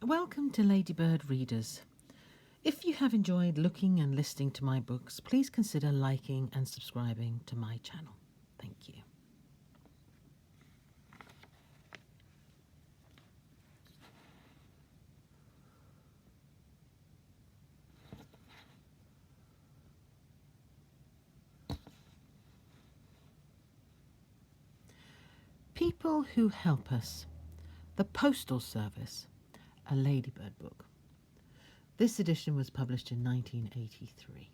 Welcome to Ladybird Readers. If you have enjoyed looking and listening to my books, please consider liking and subscribing to my channel. Thank you. People Who Help Us. The Postal Service. A Ladybird book. This edition was published in 1983.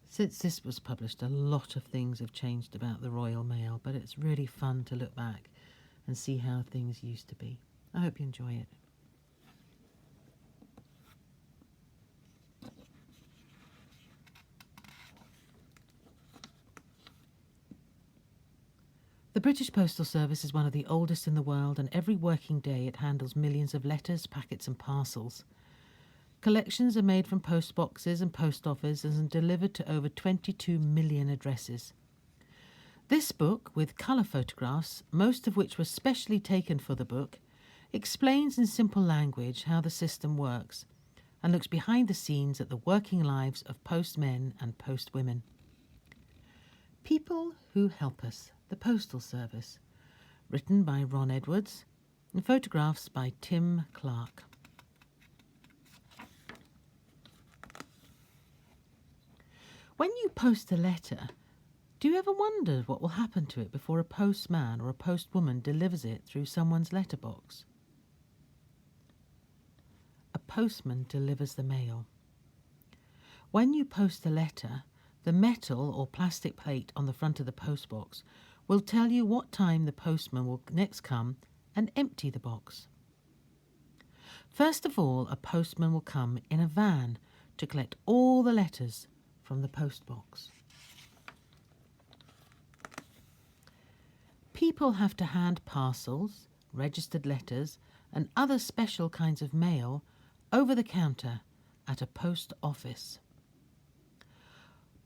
Since this was published, a lot of things have changed about the Royal Mail, but it's really fun to look back and see how things used to be. I hope you enjoy it. The British Postal Service is one of the oldest in the world, and every working day it handles millions of letters, packets and parcels. Collections are made from post boxes and post offices and delivered to over 22 million addresses. This book, with colour photographs, most of which were specially taken for the book, explains in simple language how the system works and looks behind the scenes at the working lives of postmen and postwomen. People Who Help Us. The Postal Service, written by Ron Edwards, and photographs by Tim Clark. When you post a letter, do you ever wonder what will happen to it before a postman or a postwoman delivers it through someone's letterbox? A postman delivers the mail. When you post a letter, the metal or plastic plate on the front of the postbox will tell you what time the postman will next come and empty the box. First of all, a postman will come in a van to collect all the letters from the postbox. People have to hand parcels, registered letters, and other special kinds of mail over the counter at a post office.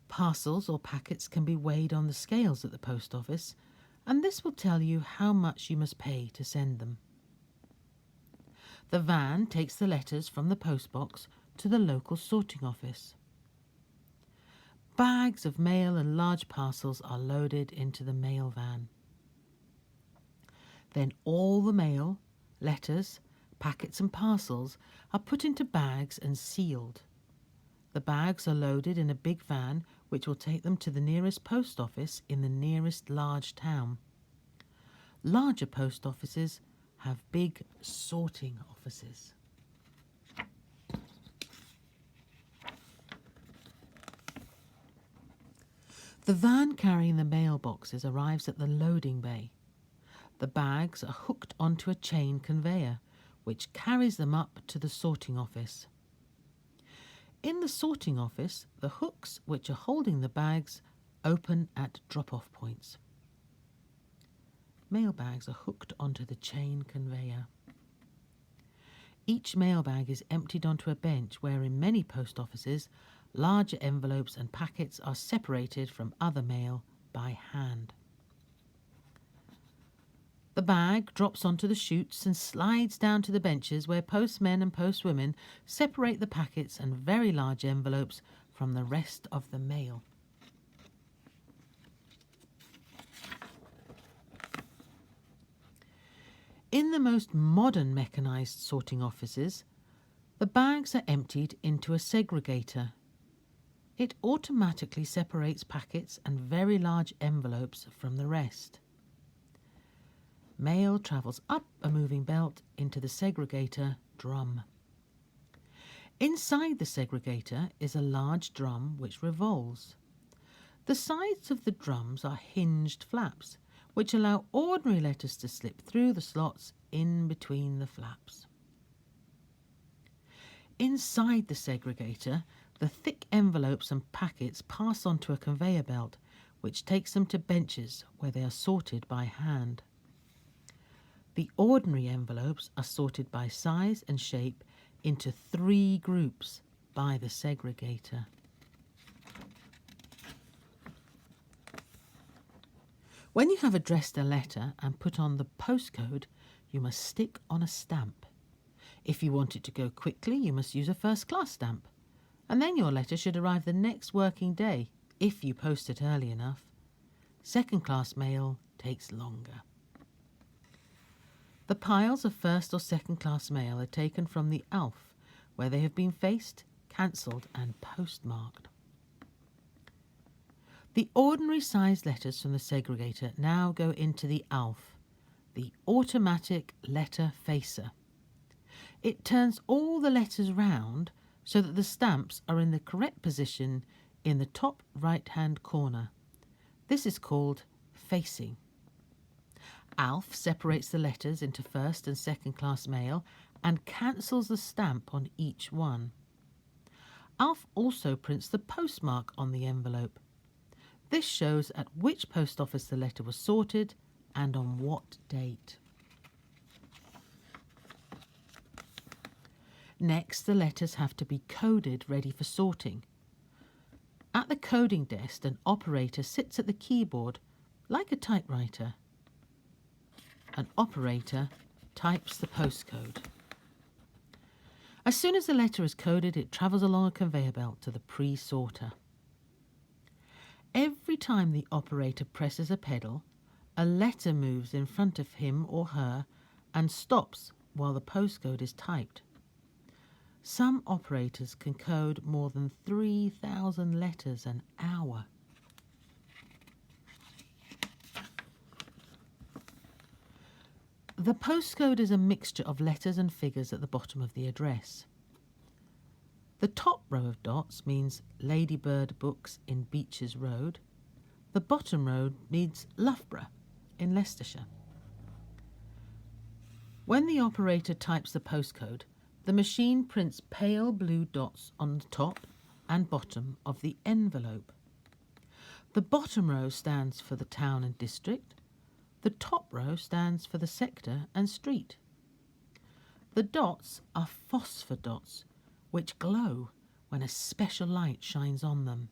Parcels or packets can be weighed on the scales at the post office, and this will tell you how much you must pay to send them. The van takes the letters from the postbox to the local sorting office. Bags of mail and large parcels are loaded into the mail van. Then all the mail, letters, packets and parcels are put into bags and sealed. The bags are loaded in a big van which will take them to the nearest post office in the nearest large town. Larger post offices have big sorting offices. The van carrying the mailboxes arrives at the loading bay. The bags are hooked onto a chain conveyor, which carries them up to the sorting office. In the sorting office, the hooks which are holding the bags open at drop-off points. Mailbags are hooked onto the chain conveyor. Each mailbag is emptied onto a bench where in many post offices, larger envelopes and packets are separated from other mail by hand. The bag drops onto the chutes and slides down to the benches where postmen and postwomen separate the packets and very large envelopes from the rest of the mail. In the most modern mechanised sorting offices, the bags are emptied into a segregator. It automatically separates packets and very large envelopes from the rest. Mail travels up a moving belt into the segregator drum. Inside the segregator is a large drum which revolves. The sides of the drums are hinged flaps, which allow ordinary letters to slip through the slots in between the flaps. Inside the segregator, the thick envelopes and packets pass onto a conveyor belt, which takes them to benches where they are sorted by hand. The ordinary envelopes are sorted by size and shape into 3 groups by the segregator. When you have addressed a letter and put on the postcode, you must stick on a stamp. If you want it to go quickly, you must use a first-class stamp, and then your letter should arrive the next working day, if you post it early enough. Second-class mail takes longer. The piles of first or second-class mail are taken from the ALF, where they have been faced, cancelled and postmarked. The ordinary sized letters from the segregator now go into the ALF, the automatic letter facer. It turns all the letters round so that the stamps are in the correct position in the top right-hand corner. This is called facing. ALF separates the letters into first and second class mail and cancels the stamp on each one. ALF also prints the postmark on the envelope. This shows at which post office the letter was sorted and on what date. Next, the letters have to be coded, ready for sorting. At the coding desk, an operator sits at the keyboard like a typewriter. An operator types the postcode. As soon as the letter is coded, it travels along a conveyor belt to the pre-sorter. Every time the operator presses a pedal, a letter moves in front of him or her and stops while the postcode is typed. Some operators can code more than 3,000 letters an hour. The postcode is a mixture of letters and figures at the bottom of the address. The top row of dots means Ladybird Books in Beeches Road. The bottom row means Loughborough in Leicestershire. When the operator types the postcode, the machine prints pale blue dots on the top and bottom of the envelope. The bottom row stands for the town and district. The top row stands for the sector and street. The dots are phosphor dots, which glow when a special light shines on them.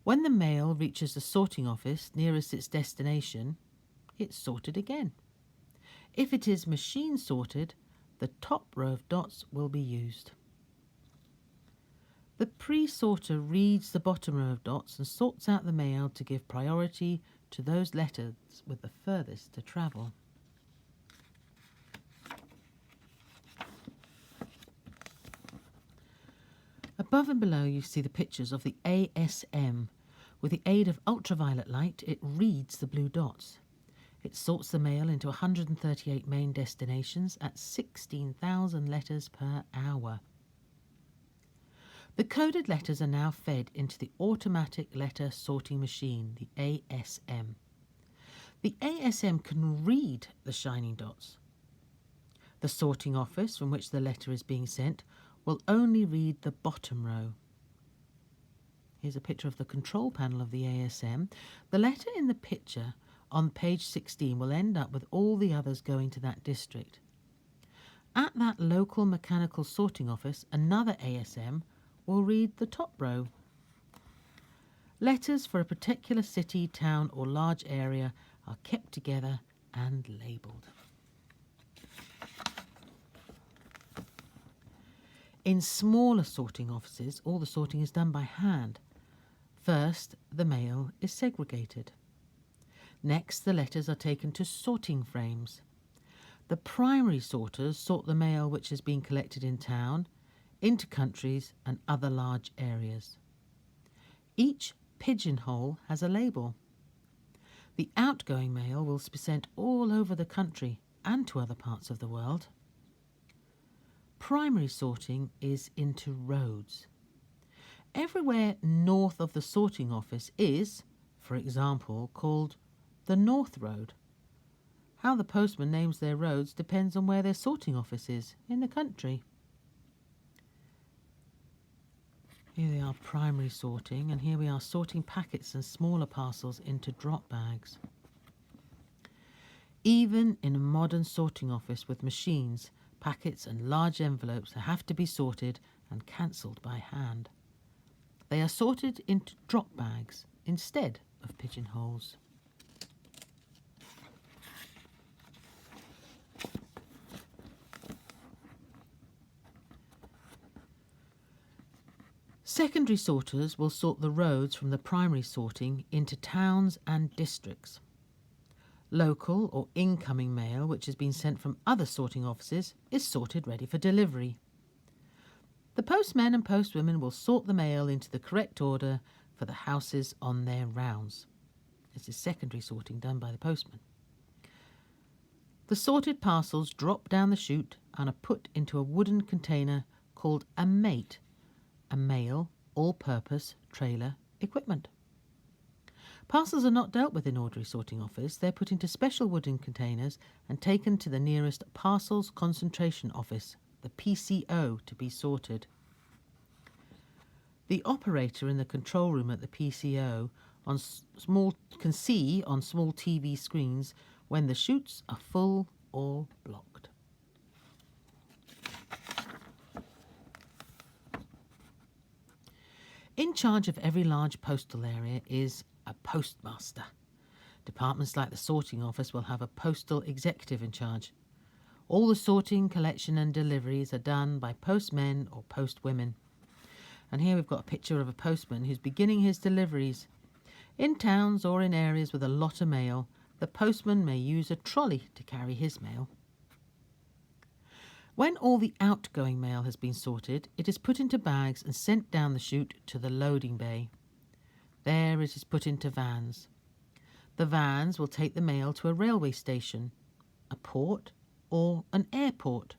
When the mail reaches the sorting office nearest its destination, it's sorted again. If it is machine sorted, the top row of dots will be used. The pre-sorter reads the bottom row of dots and sorts out the mail to give priority to those letters with the furthest to travel. Above and below you see the pictures of the ASM. With the aid of ultraviolet light, it reads the blue dots. It sorts the mail into 138 main destinations at 16,000 letters per hour. The coded letters are now fed into the automatic letter sorting machine, the ASM. The ASM can read the shining dots. The sorting office from which the letter is being sent will only read the bottom row. Here's a picture of the control panel of the ASM. The letter in the picture on page 16 will end up with all the others going to that district. At that local mechanical sorting office, another ASM will read the top row. Letters for a particular city, town or large area are kept together and labelled. In smaller sorting offices, all the sorting is done by hand. First, the mail is segregated. Next, the letters are taken to sorting frames. The primary sorters sort the mail which has been collected in town, into countries and other large areas. Each pigeonhole has a label. The outgoing mail will be sent all over the country and to other parts of the world. Primary sorting is into roads. Everywhere north of the sorting office is, for example, called the North Road. How the postman names their roads depends on where their sorting office is in the country. Here they are, primary sorting, and here we are sorting packets and smaller parcels into drop bags. Even in a modern sorting office with machines, packets and large envelopes have to be sorted and cancelled by hand. They are sorted into drop bags instead of pigeonholes. Secondary sorters will sort the roads from the primary sorting into towns and districts. Local or incoming mail, which has been sent from other sorting offices, is sorted ready for delivery. The postmen and postwomen will sort the mail into the correct order for the houses on their rounds. This is secondary sorting done by the postman. The sorted parcels drop down the chute and are put into a wooden container called a mate, a mail, all-purpose trailer equipment. Parcels are not dealt with in ordinary sorting office. They're put into special wooden containers and taken to the nearest Parcels Concentration Office, the PCO, to be sorted. The operator in the control room at the PCO can see on small TV screens when the chutes are full or blocked. In charge of every large postal area is a postmaster. Departments like the sorting office will have a postal executive in charge. All the sorting, collection and deliveries are done by postmen or postwomen. And here we've got a picture of a postman who's beginning his deliveries. In towns or in areas with a lot of mail, the postman may use a trolley to carry his mail. When all the outgoing mail has been sorted, it is put into bags and sent down the chute to the loading bay. There it is put into vans. The vans will take the mail to a railway station, a port or an airport.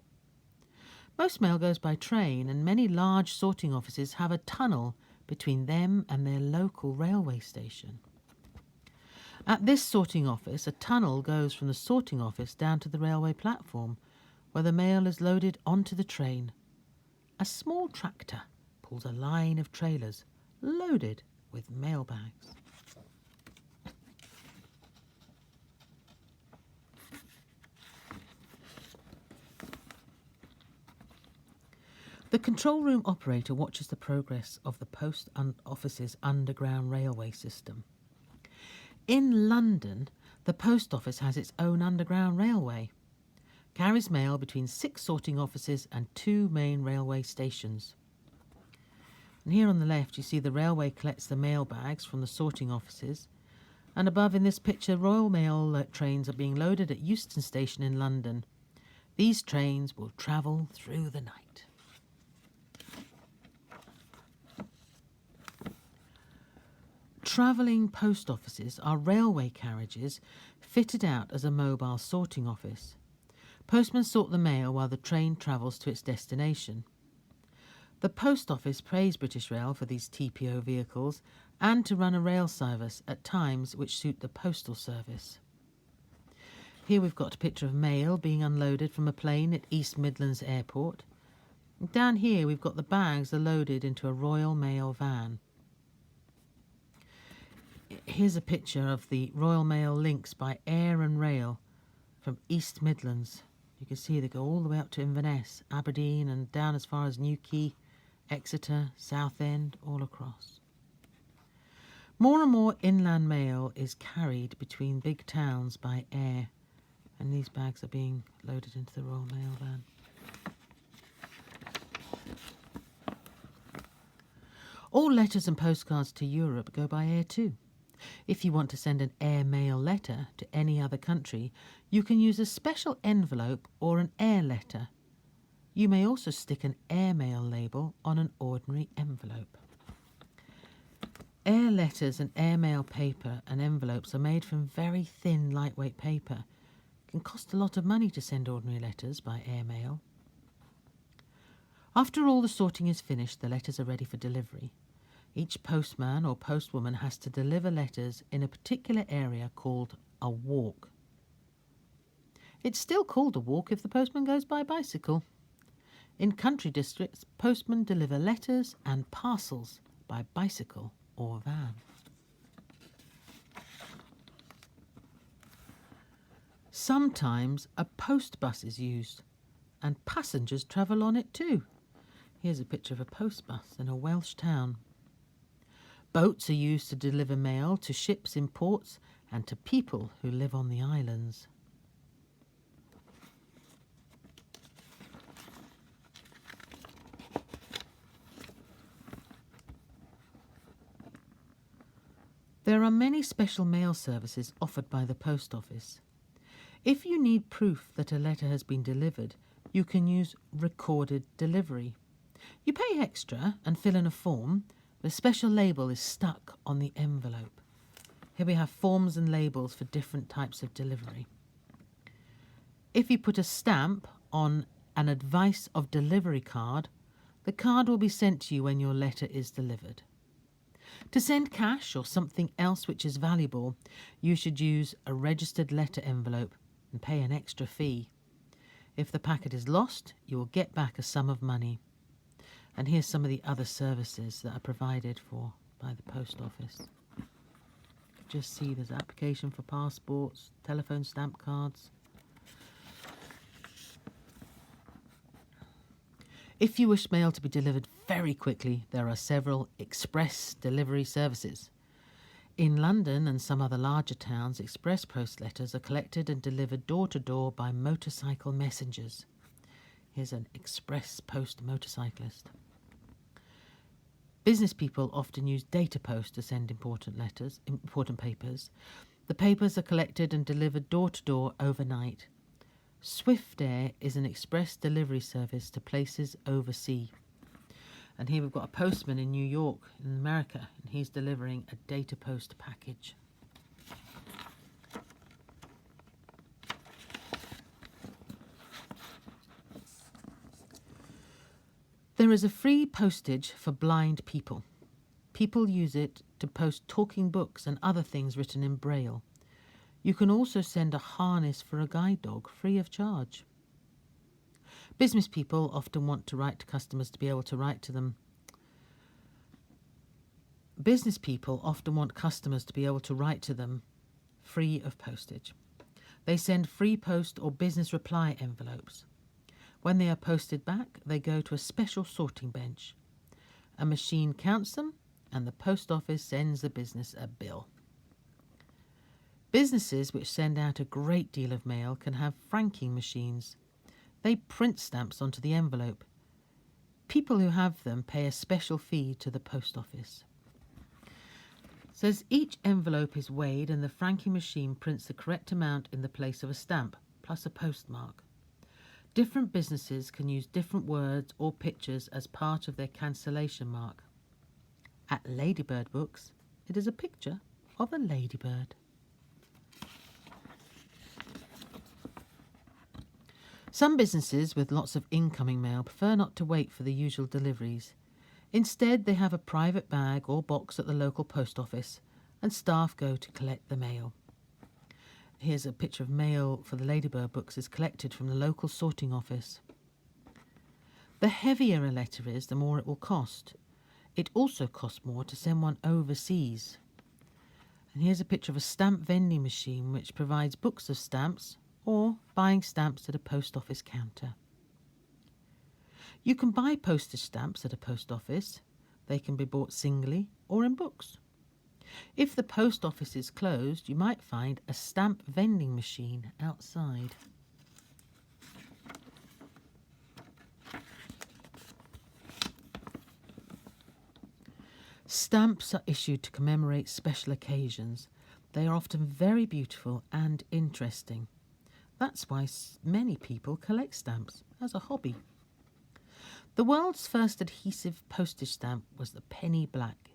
Most mail goes by train, and many large sorting offices have a tunnel between them and their local railway station. At this sorting office, a tunnel goes from the sorting office down to the railway platform, where the mail is loaded onto the train. A small tractor pulls a line of trailers loaded with mail bags. The control room operator watches the progress of the post office's underground railway system. In London, the post office has its own underground railway. Carries mail between 6 sorting offices and 2 main railway stations. And here on the left you see the railway collects the mail bags from the sorting offices, and above in this picture Royal Mail trains are being loaded at Euston Station in London. These trains will travel through the night. Travelling post offices are railway carriages fitted out as a mobile sorting office. Postmen sort the mail while the train travels to its destination. The post office pays British Rail for these TPO vehicles and to run a rail service at times which suit the postal service. Here we've got a picture of mail being unloaded from a plane at East Midlands Airport. Down here we've got the bags are loaded into a Royal Mail van. Here's a picture of the Royal Mail links by air and rail from East Midlands. You can see they go all the way up to Inverness, Aberdeen and down as far as Newquay, Exeter, Southend, all across. More and more inland mail is carried between big towns by air, and these bags are being loaded into the Royal Mail van. All letters and postcards to Europe go by air too. If you want to send an air mail letter to any other country, you can use a special envelope or an air letter. You may also stick an air mail label on an ordinary envelope. Air letters and air mail paper and envelopes are made from very thin, lightweight paper. It can cost a lot of money to send ordinary letters by air mail. After all the sorting is finished, the letters are ready for delivery. Each postman or postwoman has to deliver letters in a particular area called a walk. It's still called a walk if the postman goes by bicycle. In country districts, postmen deliver letters and parcels by bicycle or van. Sometimes a post bus is used and passengers travel on it too. Here's a picture of a post bus in a Welsh town. Boats are used to deliver mail to ships in ports and to people who live on the islands. There are many special mail services offered by the post office. If you need proof that a letter has been delivered, you can use recorded delivery. You pay extra and fill in a form, but a special label is stuck on the envelope. Here we have forms and labels for different types of delivery. If you put a stamp on an advice of delivery card, the card will be sent to you when your letter is delivered. To send cash or something else which is valuable, you should use a registered letter envelope and pay an extra fee. If the packet is lost, you will get back a sum of money. And here's some of the other services that are provided by the post office. Just see there's application for passports, telephone stamp cards. If you wish mail to be delivered very quickly, there are several express delivery services. In London and some other larger towns, express post letters are collected and delivered door to door by motorcycle messengers. Here's an express post motorcyclist. Business people often use data post to send important papers. The papers are collected and delivered door to door overnight. Swift Air is an express delivery service to places overseas. And here we've got a postman in New York, in America, and he's delivering a data post package. There is a free postage for blind people. People use it to post talking books and other things written in Braille. You can also send a harness for a guide dog free of charge. Business people often want to write to customers to be able to write to them. Business people often want customers to be able to write to them free of postage. They send free post or business reply envelopes. When they are posted back, they go to a special sorting bench. A machine counts them, and the post office sends the business a bill. Businesses which send out a great deal of mail can have franking machines. They print stamps onto the envelope. People who have them pay a special fee to the post office. It says each envelope is weighed and the franking machine prints the correct amount in the place of a stamp, plus a postmark. Different businesses can use different words or pictures as part of their cancellation mark. At Ladybird Books, it is a picture of a ladybird. Some businesses with lots of incoming mail prefer not to wait for the usual deliveries. Instead, they have a private bag or box at the local post office, and staff go to collect the mail. Here's a picture of mail for the Ladybird Books is collected from the local sorting office. The heavier a letter is, the more it will cost. It also costs more to send one overseas. And here's a picture of a stamp vending machine which provides books of stamps or buying stamps at a post office counter. You can buy postage stamps at a post office. They can be bought singly or in books. If the post office is closed, you might find a stamp vending machine outside. Stamps are issued to commemorate special occasions. They are often very beautiful and interesting. That's why many people collect stamps as a hobby. The world's first adhesive postage stamp was the penny black.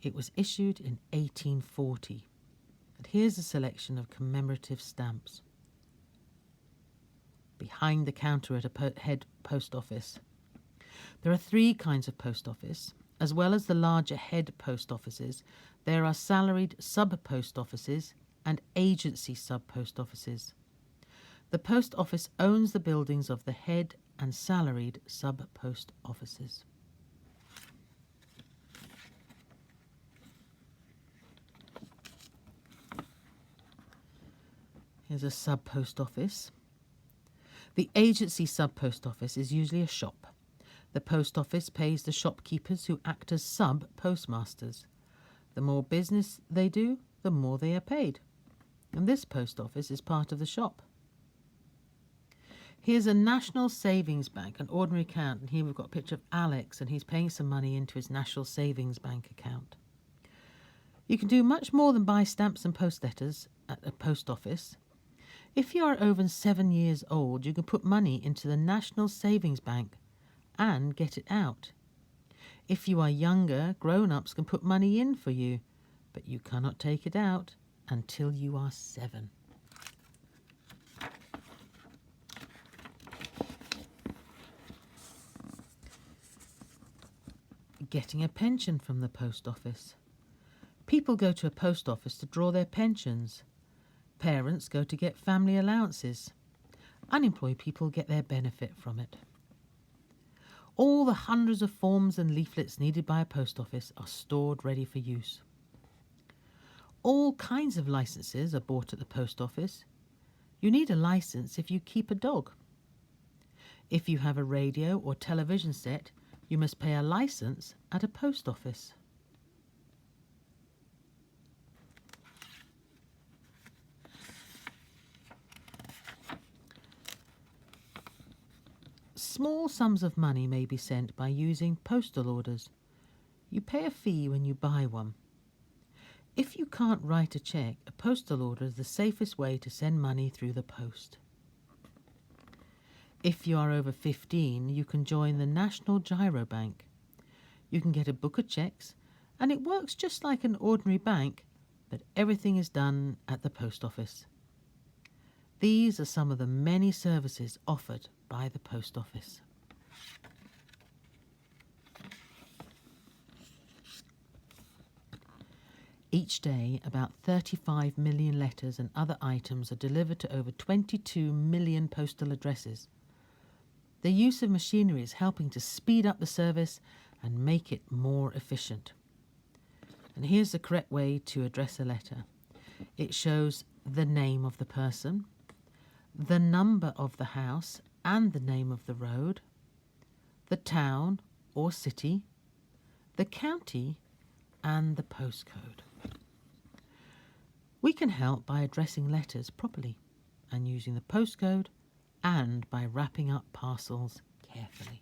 It was issued in 1840. And here's a selection of commemorative stamps. Behind the counter at a head post office. There are 3 kinds of post office. As well as the larger head post offices, there are salaried sub-post offices and agency sub-post offices. The post office owns the buildings of the head and salaried sub-post offices. Here's a sub-post office. The agency sub-post office is usually a shop. The post office pays the shopkeepers who act as sub-postmasters. The more business they do, the more they are paid. And this post office is part of the shop. Here's a National Savings Bank, an ordinary account, and here we've got a picture of Alex, and he's paying some money into his National Savings Bank account. You can do much more than buy stamps and post letters at a post office. If you are over 7 years old, you can put money into the National Savings Bank and get it out. If you are younger, grown-ups can put money in for you, but you cannot take it out until you are 7. Getting a pension from the post office. People go to a post office to draw their pensions. Parents go to get family allowances. Unemployed people get their benefit from it. All the hundreds of forms and leaflets needed by a post office are stored ready for use. All kinds of licenses are bought at the post office. You need a license if you keep a dog. If you have a radio or television set, you must pay a license at a post office. Small sums of money may be sent by using postal orders. You pay a fee when you buy one. If you can't write a cheque, a postal order is the safest way to send money through the post. If you are over 15, you can join the National Giro Bank. You can get a book of cheques, and it works just like an ordinary bank, but everything is done at the post office. These are some of the many services offered by the post office. Each day, about 35 million letters and other items are delivered to over 22 million postal addresses. The use of machinery is helping to speed up the service and make it more efficient. And here's the correct way to address a letter. It shows the name of the person, the number of the house and the name of the road, the town or city, the county, and the postcode. We can help by addressing letters properly and using the postcode, and by wrapping up parcels carefully.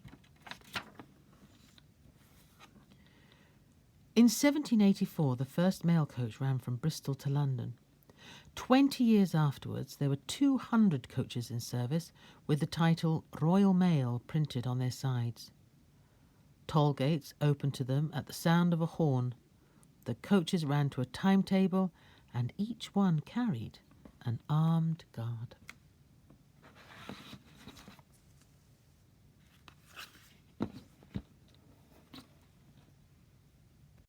In 1784, the first mail coach ran from Bristol to London. 20 years afterwards, there were 200 coaches in service with the title Royal Mail printed on their sides. Toll gates opened to them at the sound of a horn. The coaches ran to a timetable, and each one carried an armed guard.